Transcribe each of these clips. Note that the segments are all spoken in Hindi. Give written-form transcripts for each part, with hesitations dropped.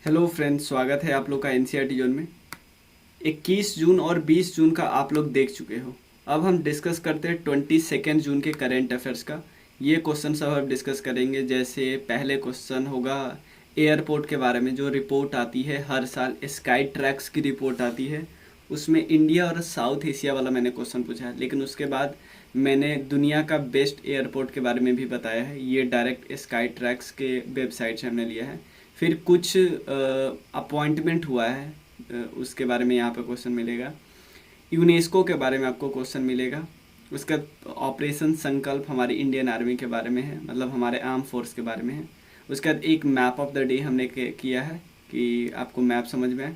हेलो फ्रेंड्स, स्वागत है आप लोग का एनसीईआरटी जोन में। 21 जून और 20 जून का आप लोग देख चुके हो। अब हम डिस्कस करते हैं 22 जून के करंट अफेयर्स का। ये क्वेश्चन सब हम डिस्कस करेंगे। जैसे पहले क्वेश्चन होगा एयरपोर्ट के बारे में, जो रिपोर्ट आती है हर साल, स्काई ट्रैक्स की रिपोर्ट आती है। उसमें इंडिया और साउथ एशिया वाला मैंने क्वेश्चन पूछा है, लेकिन उसके बाद मैंने दुनिया का बेस्ट एयरपोर्ट के बारे में भी बताया है। ये डायरेक्ट स्काई ट्रैक्स के वेबसाइट से हमने लिया है। फिर कुछ अपॉइंटमेंट हुआ है, उसके बारे में यहाँ पे क्वेश्चन मिलेगा। यूनेस्को के बारे में आपको क्वेश्चन मिलेगा। उसका ऑपरेशन संकल्प हमारी इंडियन आर्मी के बारे में है, मतलब हमारे आर्म फोर्स के बारे में है। उसके बाद एक मैप ऑफ द डे हमने किया है कि आपको मैप समझ में आए।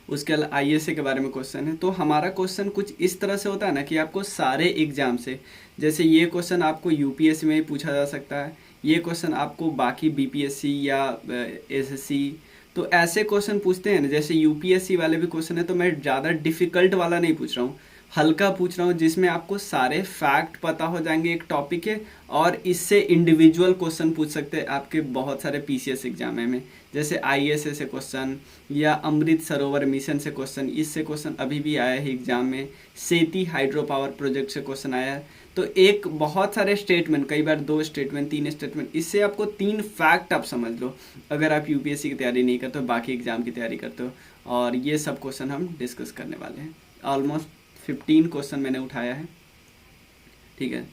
उसके अलावा आईएसए के बारे में क्वेश्चन है। तो हमारा क्वेश्चन कुछ इस तरह से होता है ना कि आपको सारे एग्जाम से, जैसे ये क्वेश्चन आपको यूपीएससी में ही पूछा जा सकता है, ये क्वेश्चन आपको बाकी बीपीएससी या एसएससी, तो ऐसे क्वेश्चन पूछते हैं ना। जैसे यूपीएससी वाले भी क्वेश्चन है, तो मैं ज़्यादा डिफ़िकल्ट वाला नहीं पूछ रहा हूँ, हल्का पूछ रहा हूँ जिसमें आपको सारे फैक्ट पता हो जाएंगे एक टॉपिक के, और इससे इंडिविजुअल क्वेश्चन पूछ सकते हैं आपके बहुत सारे पीसीएस एग्जाम में। जैसे आईएसए से क्वेश्चन या अमृत सरोवर मिशन से क्वेश्चन, इससे क्वेश्चन अभी भी आया है एग्जाम में। सेती हाइड्रो पावर प्रोजेक्ट से क्वेश्चन आया है। तो एक बहुत सारे स्टेटमेंट, कई बार 2 स्टेटमेंट 3 स्टेटमेंट, इससे आपको 3 फैक्ट आप समझ लो अगर आप यूपीएससी की तैयारी नहीं करते हो, बाकी एग्जाम की तैयारी करते हो। और ये सब क्वेश्चन हम डिस्कस करने वाले हैं। ऑलमोस्ट 15 क्वेश्चन मैंने उठाया है, ठीक है।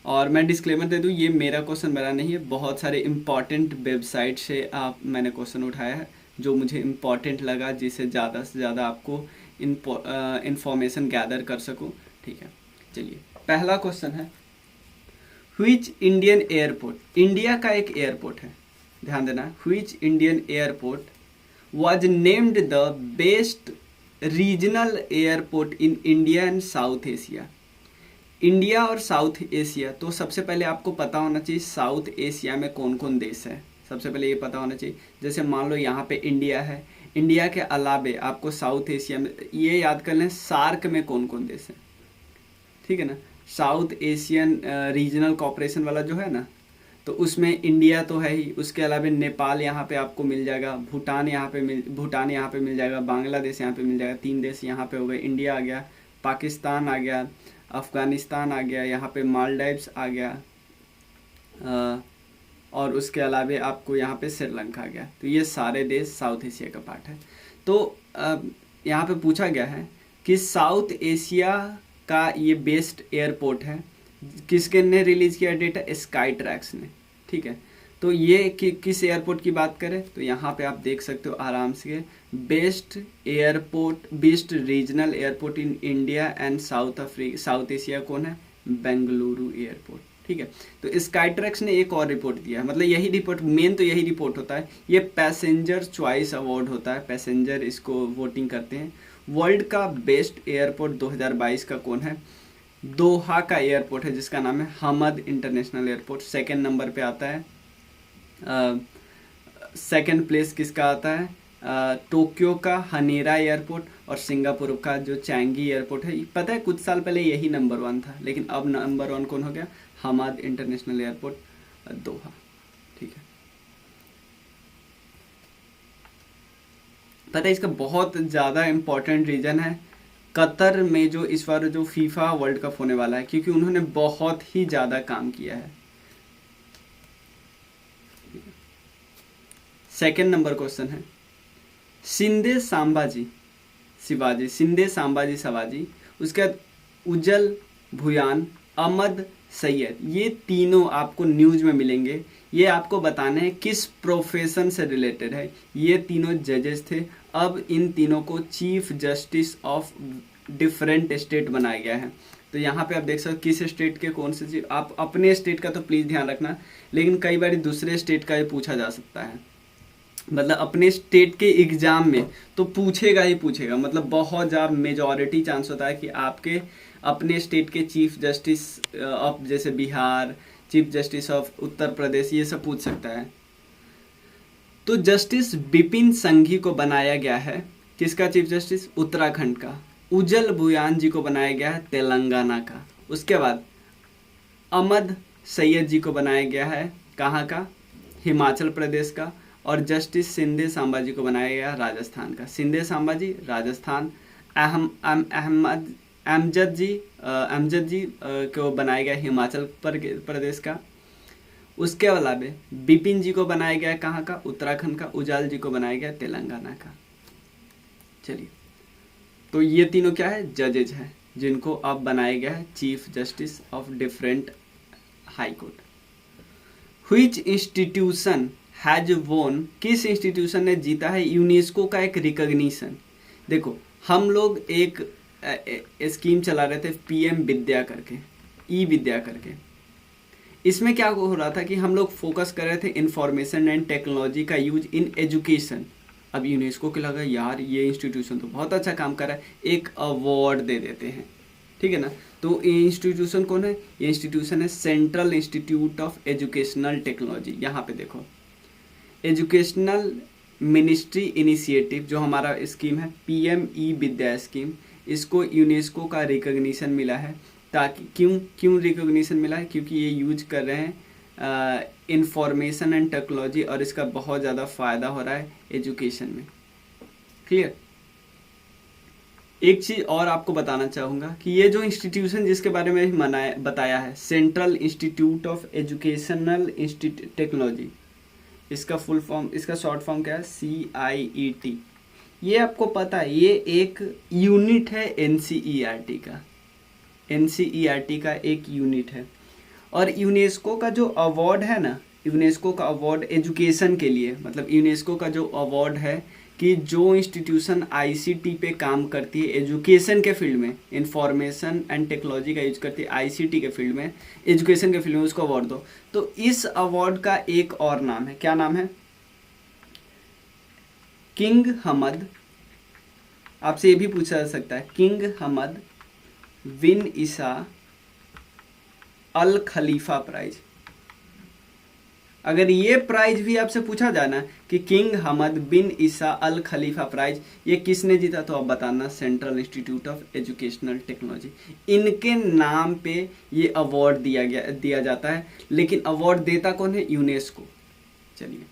और मैं डिस्क्लेमर दे दूँ, ये मेरा क्वेश्चन मेरा नहीं है, बहुत सारे इंपॉर्टेंट वेबसाइट से मैंने क्वेश्चन उठाया है जो मुझे इम्पॉर्टेंट लगा, जिससे ज़्यादा से ज़्यादा आपको इंफॉर्मेशन गैदर कर सकूँ, ठीक है। चलिए, पहला क्वेश्चन है, व्हिच इंडियन एयरपोर्ट, इंडिया का एक एयरपोर्ट है, ध्यान देना, which Indian airport was named the best regional airport in India and South Asia। India और साउथ एशिया, तो सबसे पहले आपको पता होना चाहिए साउथ एशिया में कौन कौन देश है। सबसे पहले ये पता होना चाहिए। जैसे मान लो यहाँ पे इंडिया है, इंडिया के अलावे आपको साउथ एशिया में, ये याद कर लें, सार्क में कौन कौन देश है, ठीक है ना। साउथ एशियन रीजनल कॉपरेशन वाला जो है ना, तो उसमें इंडिया तो है ही। उसके अलावा नेपाल यहाँ पे आपको मिल जाएगा, भूटान यहाँ पे मिल जाएगा, बांग्लादेश यहाँ पे मिल जाएगा। 3 देश यहाँ पे हो गए, इंडिया आ गया, पाकिस्तान आ गया, अफ़गानिस्तान आ गया, यहाँ पे मालदीव्स आ गया, और उसके अलावा आपको यहाँ पे श्रीलंका आ गया। तो ये सारे देश साउथ एशिया का पार्ट है। तो यहाँ पे पूछा गया है कि साउथ एशिया का ये बेस्ट एयरपोर्ट है, किसके ने रिलीज़ किया डेटा, स्काई ट्रैक्स ने, ठीक है। तो ये किस एयरपोर्ट की बात करें, तो यहाँ पे आप देख सकते हो आराम से, best airport, best regional airport in India and south Asia कौन है, बेंगलुरु एयरपोर्ट, ठीक है। तो स्काई ट्रैक्स ने एक और रिपोर्ट दिया है, मतलब यही रिपोर्ट, मेन तो यही रिपोर्ट होता है। ये पैसेंजर चॉइस अवार्ड होता है, पैसेंजर इसको वोटिंग करते हैं। वर्ल्ड का बेस्ट एयरपोर्ट 2022 का कौन है, दोहा का एयरपोर्ट है, जिसका नाम है Hamad international airport. Second number पे आता है, सेकंड प्लेस किसका आता है, टोक्यो का हनेरा एयरपोर्ट, और सिंगापुर का जो चैंगी एयरपोर्ट है। पता है कुछ साल पहले यही नंबर 1 था, लेकिन अब नंबर 1 कौन हो गया, हमद इंटरनेशनल एयरपोर्ट दोहा, ठीक है। पता है इसका बहुत ज़्यादा इम्पोर्टेंट रीज़न है, कतर में जो इस बार जो फीफा वर्ल्ड कप होने वाला है, क्योंकि उन्होंने बहुत ही ज़्यादा काम किया है। सेकंड नंबर क्वेश्चन है, शिंदे संभाजी शिवाजी, शिंदे संभाजी शिवाजी, उसके बाद उजल भुयान, अहमद सैयद, ये तीनों आपको न्यूज में मिलेंगे। ये आपको बताने हैं किस प्रोफेशन से रिलेटेड है। ये तीनों जजेस थे, अब इन तीनों को chief justice of different state बनाया गया है। तो यहाँ पे आप देख सकते हो किस स्टेट के कौन से चीज, आप अपने स्टेट का तो प्लीज़ ध्यान रखना, लेकिन कई बार दूसरे स्टेट का ये पूछा जा सकता है। मतलब अपने स्टेट के एग्जाम में तो पूछेगा ही पूछेगा, मतलब बहुत ज़्यादा मेजॉरिटी चांस होता है कि आपके अपने स्टेट के चीफ जस्टिस ऑफ, जैसे Bihar, chief justice of Uttar Pradesh, ये सब पूछ सकता है। तो जस्टिस बिपिन संघी को बनाया गया है, किसका चीफ जस्टिस, उत्तराखंड का। उजल भुयान जी को बनाया गया है तेलंगाना का। उसके बाद अहमद सैयद जी को बनाया गया है कहाँ का, हिमाचल प्रदेश का। और जस्टिस सिंधे सांबाजी को बनाया गया राजस्थान का। सिंधे सांबाजी राजस्थान, अमजद जी को बनाया गया हिमाचल प्रदेश का। उसके अलावा बिपिन जी को बनाया गया कहाँ का, उत्तराखंड का। उजाल जी को बनाया गया तेलंगाना का। चलिए, तो ये तीनों क्या है, जजेज हैं, जिनको अब बनाया गया है chief justice of different high court. Which institution has वोन, किस इंस्टीट्यूशन ने जीता है यूनेस्को का एक रिकॉग्निशन। देखो, हम लोग एक स्कीम चला रहे थे पीएम विद्या करके, ई विद्या करके। इसमें क्या हो रहा था कि हम लोग फोकस कर रहे थे इंफॉर्मेशन एंड टेक्नोलॉजी का यूज इन एजुकेशन। अब यूनेस्को को लगा यार ये इंस्टीट्यूशन तो बहुत अच्छा काम कर रहा है, एक अवार्ड दे देते हैं, ठीक है ना। तो ये इंस्टीट्यूशन कौन है, ये इंस्टीट्यूशन है central institute of educational technology. यहाँ पे देखो, एजुकेशनल मिनिस्ट्री इनिशिएटिव जो हमारा स्कीम है पीएम ई विद्या स्कीम, इसको यूनेस्को का रिकॉग्निशन मिला है। ताकि क्यों रिकॉग्निशन मिला है, क्योंकि ये यूज कर रहे हैं इंफॉर्मेशन एंड टेक्नोलॉजी और इसका बहुत ज़्यादा फ़ायदा हो रहा है एजुकेशन में। क्लियर। एक चीज़ और आपको बताना चाहूँगा कि ये जो इंस्टीट्यूशन जिसके बारे में बताया है, central institute of educational technology, इसका फुल फॉर्म, इसका शॉर्ट फॉर्म क्या है, CIET। ये आपको पता है ये एक यूनिट है NCERT का, NCERT का एक यूनिट है। और यूनेस्को का जो अवार्ड है ना, यूनेस्को का अवार्ड एजुकेशन के लिए, मतलब यूनेस्को का जो अवार्ड है कि जो इंस्टीट्यूशन ICT पे काम करती है एजुकेशन के फील्ड में, इंफॉर्मेशन एंड टेक्नोलॉजी का यूज करती है ICT के फील्ड में, एजुकेशन के फील्ड में, उसको अवार्ड दो। तो इस अवार्ड का एक और नाम है, क्या नाम है, किंग हमद। आपसे ये भी पूछा जा सकता है, किंग हमद बिन ईसा अल खलीफा प्राइज। अगर ये प्राइज भी आपसे पूछा जाना कि किंग हमद बिन ईसा अल खलीफा प्राइज ये किसने जीता, तो आप बताना central institute of educational technology. इनके नाम पे ये अवार्ड दिया जाता है। लेकिन अवार्ड देता कौन है, यूनेस्को। चलिए,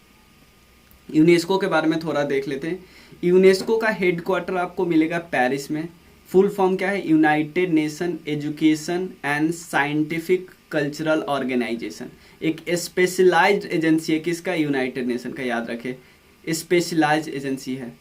यूनेस्को के बारे में थोड़ा देख लेते हैं। यूनेस्को का हेडक्वार्टर आपको मिलेगा पेरिस में। फुल फॉर्म क्या है, United Nation Education and Scientific Cultural Organisation. एक स्पेशलाइज्ड एजेंसी है, किसका, यूनाइटेड नेशन का, याद रखे, स्पेशलाइज्ड एजेंसी है।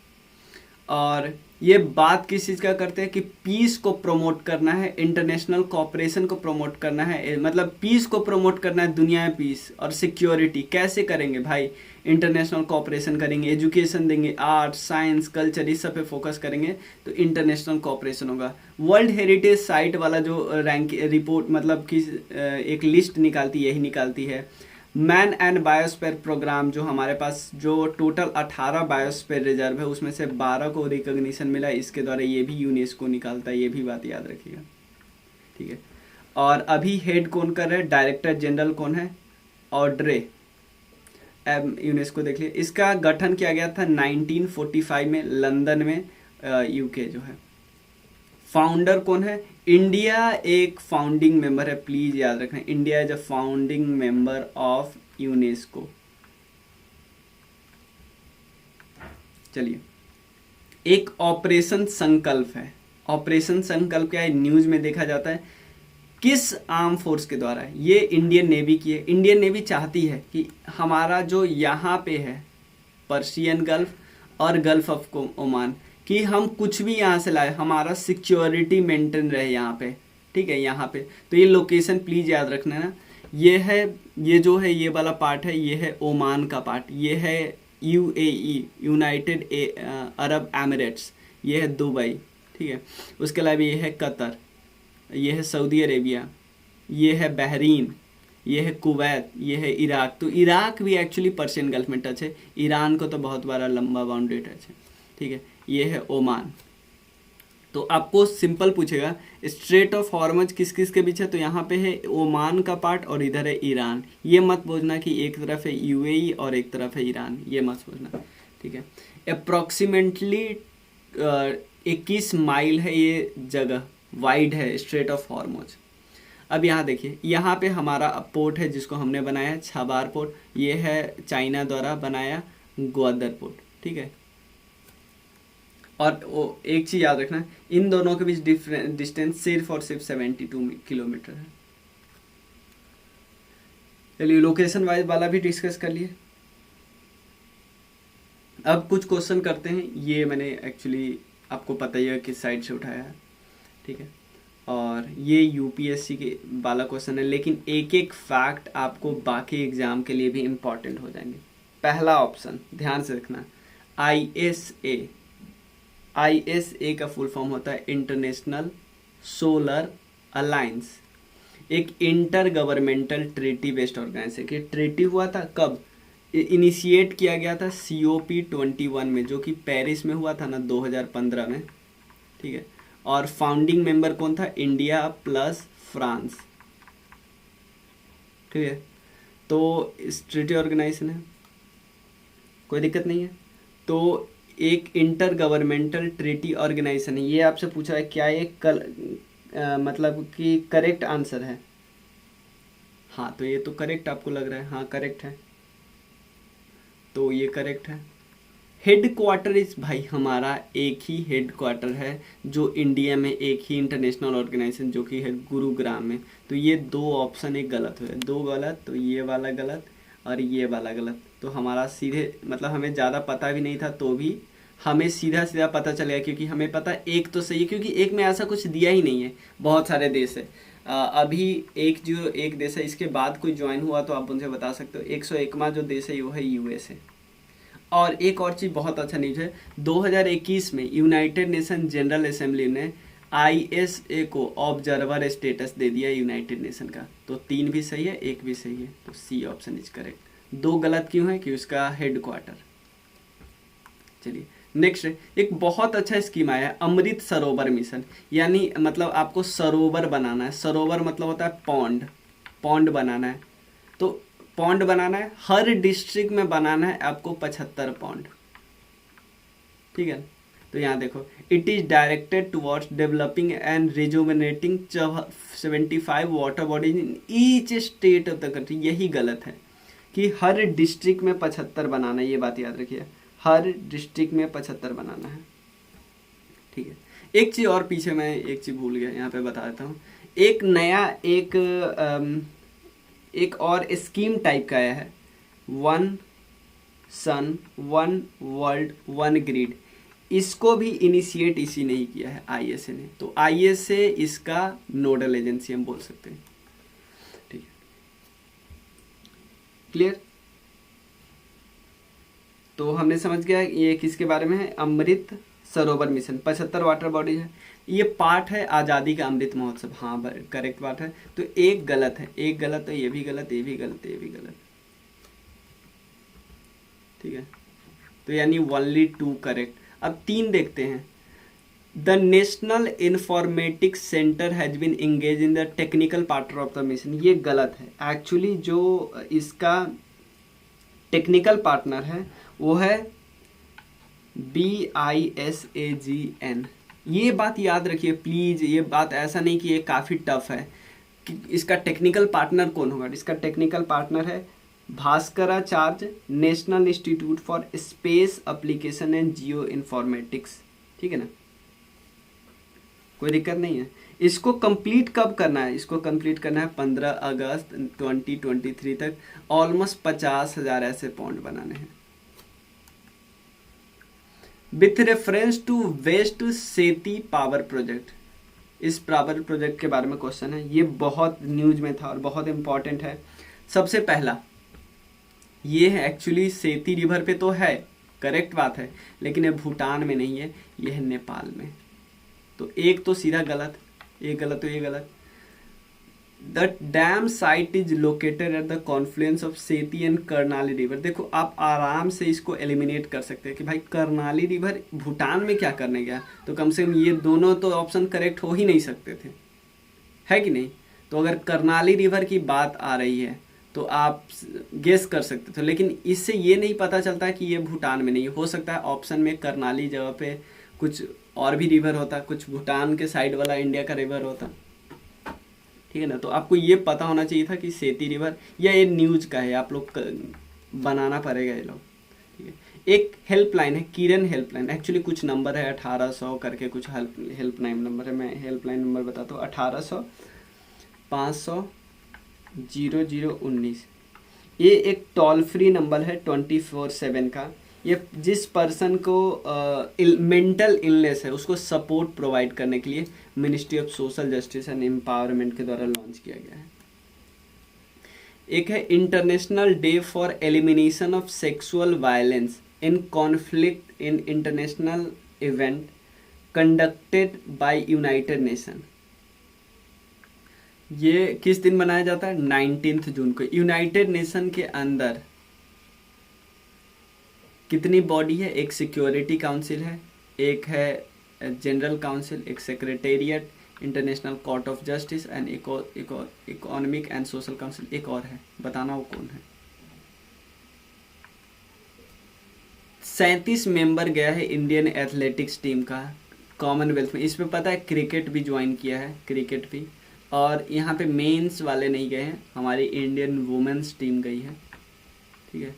और ये बात किस चीज़ का करते हैं कि पीस को प्रमोट करना है, इंटरनेशनल कोऑपरेशन को प्रमोट करना है, मतलब पीस को प्रमोट करना है, दुनिया में पीस और सिक्योरिटी। कैसे करेंगे भाई, इंटरनेशनल कोऑपरेशन करेंगे, एजुकेशन देंगे, आर्ट साइंस कल्चर इस सब पे फोकस करेंगे तो इंटरनेशनल कोऑपरेशन होगा। वर्ल्ड हेरिटेज साइट वाला जो रैंक रिपोर्ट, मतलब कि एक लिस्ट निकालती यही निकालती है। मैन एंड बायोस्फीयर प्रोग्राम जो हमारे पास, जो टोटल 18 बायोस्फीयर रिजर्व है उसमें से 12 को रिकॉग्निशन मिला, इसके द्वारा ये भी यूनेस्को निकालता है, ये भी बात याद रखिएगा, ठीक है। और अभी हेड कौन कर रहे हैं, डायरेक्टर जनरल कौन है, ऑड्रे यूनेस्को। देख लिया, इसका गठन किया गया था 1945 में लंदन में, यूके जो है। फाउंडर कौन है, इंडिया एक फाउंडिंग मेंबर है, प्लीज याद रखना, India is a founding member of UNESCO. चलिए, एक ऑपरेशन संकल्प है। ऑपरेशन संकल्प क्या है, न्यूज में देखा जाता है, किस आर्म फोर्स के द्वारा है, ये इंडियन नेवी की है। इंडियन नेवी चाहती है कि हमारा जो यहाँ पे है पर्शियन गल्फ और गल्फ ऑफ ओमान, कि हम कुछ भी यहाँ से लाए, हमारा सिक्योरिटी मेंटेन रहे यहाँ पे, ठीक है, यहाँ पे। तो ये लोकेशन प्लीज याद रखना ना, ये है, ये जो है ये वाला पार्ट है, ये है ओमान का पार्ट, ये है UAE यूनाइटेड अरब एमिरेट्स, ये है दुबई, ठीक है। उसके अलावा ये है कतर, ये है सऊदी अरेबिया, ये है बहरीन, ये है कुवैत, ये है इराक। तो इराक भी एक्चुअली पर्शियन गल्फ में टच है, ईरान को तो बहुत बड़ा लंबा बाउंड्री टच है, ठीक है। ये है ओमान। तो आपको सिंपल पूछेगा स्ट्रेट ऑफ हॉर्मज किस किस के बीच है, तो यहाँ पे है ओमान का पार्ट और इधर है ईरान। ये मत बोलना कि एक तरफ है UAE और एक तरफ है ईरान, ये मत बोलना, ठीक है। अप्रॉक्सीमेटली 21 माइल है ये जगह, वाइड है स्ट्रेट ऑफ हॉर्मज। अब यहाँ देखिए, यहाँ पे हमारा पोर्ट है जिसको हमने बनाया है, छबार पोर्ट, ये है चाइना द्वारा बनाया ग्वादर पोर्ट, ठीक है। और वो एक चीज़ याद रखना, इन दोनों के बीच डिस्टेंस सिर्फ और सिर्फ 72 किलोमीटर है। चलिए लोकेशन वाइज वाला भी डिस्कस कर लिए। अब कुछ क्वेश्चन करते हैं, ये मैंने एक्चुअली आपको पता ही है किस साइड से उठाया है, ठीक है। और ये यूपीएससी के वाला क्वेश्चन है, लेकिन एक एक फैक्ट आपको बाकी एग्जाम के लिए भी इम्पॉर्टेंट हो जाएंगे। पहला ऑप्शन ध्यान से रखना, ISA। ISA का फुल फॉर्म होता है इंटरनेशनल सोलर अलायंस, एक intergovernmental treaty based organisation. Treaty हुआ था कब, इनिशिएट किया गया था COP21 में, जो कि पेरिस में हुआ था ना 2015 में, ठीक है। और फाउंडिंग मेंबर कौन था, इंडिया प्लस फ्रांस, ठीक है। तो इस ट्रीटी ऑर्गेनाइजेशन है, कोई दिक्कत नहीं है। तो एक इंटर गवर्नमेंटल ट्रीटी ऑर्गेनाइजेशन है। ये आपसे पूछा है क्या ये मतलब कि करेक्ट आंसर है, हाँ तो ये तो करेक्ट आपको लग रहा है, हाँ करेक्ट है, तो ये करेक्ट है। हेड क्वार्टर इस भाई हमारा एक ही हेड क्वार्टर है जो इंडिया में, एक ही इंटरनेशनल ऑर्गेनाइजेशन जो कि है गुरुग्राम में। तो ये दो ऑप्शन एक गलत हुए, दो गलत, तो ये वाला गलत और ये वाला गलत। तो हमारा सीधे मतलब हमें ज़्यादा पता भी नहीं था तो भी हमें सीधा सीधा पता चलेगा, क्योंकि हमें पता एक तो सही है, क्योंकि एक में ऐसा कुछ दिया ही नहीं है, बहुत सारे देश है। अभी एक देश है, इसके बाद कोई ज्वाइन हुआ तो आप उनसे बता सकते हो। 101वां जो देश है वो है USA। और एक और चीज़ बहुत अच्छा न्यूज है, 2021 में यूनाइटेड नेशन जनरल असेंबली ने ISA को ऑब्जर्वर स्टेटस दे दिया यूनाइटेड नेशन का। तो 3 भी सही है, एक भी सही है, तो C ऑप्शन इज करेक्ट। 2 गलत क्यों है, कि उसका हेड क्वार्टर। चलिए नेक्स्ट, एक बहुत अच्छा स्कीम आया है अमृत सरोवर मिशन, यानी मतलब आपको सरोवर बनाना है। सरोवर मतलब होता है पॉन्ड, पॉन्ड बनाना है। तो पॉन्ड बनाना है, हर डिस्ट्रिक्ट में बनाना है आपको 75 पॉन्ड, ठीक है। तो यहाँ देखो, it is directed towards developing and rejuvenating 75 water bodies in each state of the country. यही गलत है कि हर डिस्ट्रिक्ट में 75 बनाना है, ये बात याद रखिए, हर डिस्ट्रिक्ट में 75 बनाना है, ठीक है। एक चीज़ और पीछे मैं एक चीज़ भूल गया, यहाँ पे बता देता हूँ। एक नया एक और स्कीम टाइप का आया है, 1 सन 1 वर्ल्ड 1 ग्रिड। इसको भी इनिशिएट इसी ने ही किया है, ISA ने। तो ISA इसका नोडल एजेंसी हम बोल सकते हैं, ठीक है। क्लियर, तो हमने समझ गया ये किसके बारे में है, Amrit Sarovar mission. 75 water body है, ये पार्ट है आज़ादी का अमृत महोत्सव, हाँ करेक्ट बात है। तो एक गलत है, एक गलत है, ये भी गलत, ये भी गलत, ये भी गलत, ठीक है। तो यानी ओनली 2 करेक्ट। अब 3 देखते हैं। The National Informatics Centre has been engage in the technical part of the mission, ये गलत है। एक्चुअली जो इसका टेक्निकल पार्टनर है वो है BISAGN। ये बात याद रखिए प्लीज़, ये बात ऐसा नहीं कि ये काफ़ी टफ है कि इसका टेक्निकल पार्टनर कौन होगा। इसका टेक्निकल पार्टनर है Bhaskaracharya national institute for space application and geo informatics, ठीक है ना, कोई दिक्कत नहीं है। इसको कंप्लीट कब करना है, इसको कंप्लीट करना है 15 अगस्त 2023 तक। ऑलमोस्ट 50,000 ऐसे पॉइंट बनाने हैं। विथ रेफरेंस टू वेस्ट सेती पावर प्रोजेक्ट, इस पावर प्रोजेक्ट के बारे में क्वेश्चन है, ये बहुत न्यूज में था और बहुत इंपॉर्टेंट है। सबसे पहला ये है, एक्चुअली सेती रिवर पे तो है, करेक्ट बात है, लेकिन ये भूटान में नहीं है, ये है नेपाल में। तो एक तो सीधा गलत, एक गलत तो ये गलत। The dam site is located at the Confluence of सेती एंड करनाली रिवर। देखो आप आराम से इसको एलिमिनेट कर सकते हैं कि भाई करनाली रिवर भूटान में क्या करने गया, तो कम से कम ये दोनों तो ऑप्शन करेक्ट हो ही नहीं सकते थे, है कि नहीं। तो अगर करनाली रिवर की बात आ रही है तो आप गेस कर सकते थे, लेकिन इससे ये नहीं पता चलता कि ये भूटान में नहीं। हो सकता है ऑप्शन में करनाली जगह पे कुछ और भी रिवर होता, कुछ भूटान के साइड वाला इंडिया का रिवर होता, ठीक है ना। तो आपको ये पता होना चाहिए था कि सेती रिवर, या ये न्यूज का है, आप लोग बनाना पड़ेगा ये लोग, ठीक है। एक हेल्पलाइन है किरण हेल्पलाइन, एक्चुअली कुछ नंबर है 1800 करके कुछ हेल्पलाइन नंबर है, मैं हेल्पलाइन नंबर बताता हूँ 1800 500 0019। ये एक टोल फ्री नंबर है 24/7 का। ये जिस पर्सन को मेंटल इलनेस है उसको सपोर्ट प्रोवाइड करने के लिए ministry of social justice and empowerment के द्वारा लॉन्च किया गया है। एक है international day for elimination of sexual violence in conflict in international event conducted by United nation. ये किस दिन मनाया जाता है? 19 जून को। यूनाइटेड नेशन के अंदर कितनी बॉडी है? एक सिक्योरिटी काउंसिल है, एक है जनरल काउंसिल, एक secretariat, international court of justice and economic and social council, एक और है, बताना वो कौन है। 37 मेंबर गया है इंडियन एथलेटिक्स टीम का कॉमनवेल्थ में। इसमें पता है क्रिकेट भी ज्वाइन किया है, क्रिकेट भी। और यहाँ पे मेंस वाले नहीं गए हैं, हमारी इंडियन वुमेन्स टीम गई है, ठीक है।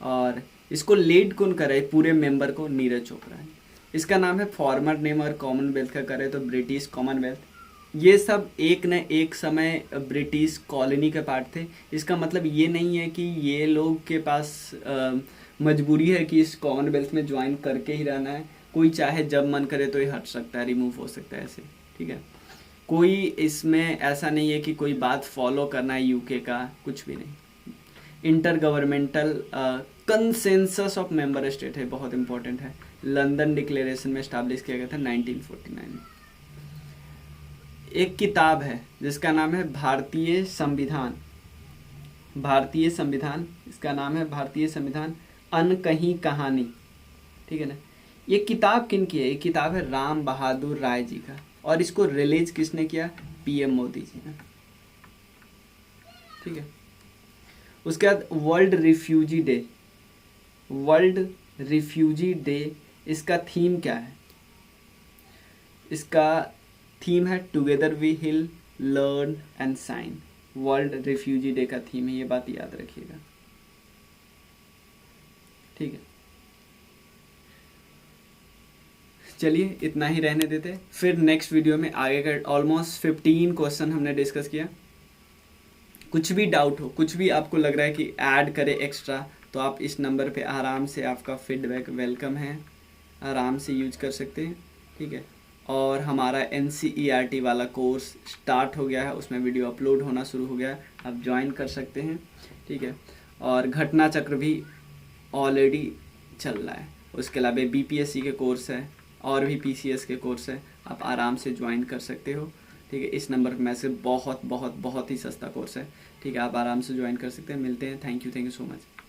और इसको लीड कौन कर रहा है पूरे मेंबर को? नीरज चोपड़ा है। इसका नाम है फॉर्मर नेम, और कॉमनवेल्थ का करे तो ब्रिटिश कॉमनवेल्थ। ये सब एक न एक समय ब्रिटिश कॉलोनी के पार्ट थे। इसका मतलब ये नहीं है कि ये लोग के पास मजबूरी है कि इस कॉमनवेल्थ में ज्वाइन करके ही रहना है। कोई चाहे जब मन करे तो ये हट सकता है, रिमूव हो सकता है ऐसे, ठीक है। कोई इसमें ऐसा नहीं है कि कोई बात फॉलो करना है यूके का, कुछ भी नहीं। Inter governmental consensus of member state है, बहुत इंपॉर्टेंट है। लंदन डिक्लेरेशन में स्टैब्लिश किया गया था 1949 में। एक किताब है जिसका नाम है भारतीय संविधान, भारतीय संविधान, इसका नाम है भारतीय संविधान अनकही कहानी, ठीक है ना। ये किताब किन की है? ये किताब है राम बहादुर राय जी का, और इसको रिलीज किसने किया? पीएम मोदी जी ने, ठीक है। उसके बाद World Refugee Day, World Refugee Day, इसका थीम क्या है? इसका थीम है together we heal learn and shine. World Refugee Day का थीम है, ये बात याद रखिएगा, ठीक है। चलिए इतना ही रहने देते, फिर नेक्स्ट वीडियो में आगे का ऑलमोस्ट 15 क्वेश्चन हमने डिस्कस किया। कुछ भी डाउट हो, कुछ भी आपको लग रहा है कि ऐड करे एक्स्ट्रा, तो आप इस नंबर पे आराम से, आपका फीडबैक वेलकम है, आराम से यूज कर सकते हैं, ठीक है। और हमारा NCERT वाला कोर्स स्टार्ट हो गया है, उसमें वीडियो अपलोड होना शुरू हो गया है, आप ज्वाइन कर सकते हैं, ठीक है। और घटना चक्र भी ऑलरेडी चल रहा है। उसके अलावा BPSC के कोर्स है और भी PCS के कोर्स है, आप आराम से ज्वाइन कर सकते हो, ठीक है। इस नंबर में से बहुत बहुत बहुत ही सस्ता कोर्स है, ठीक है, आप आराम से ज्वाइन कर सकते हैं। मिलते हैं, थैंक यू सो मच।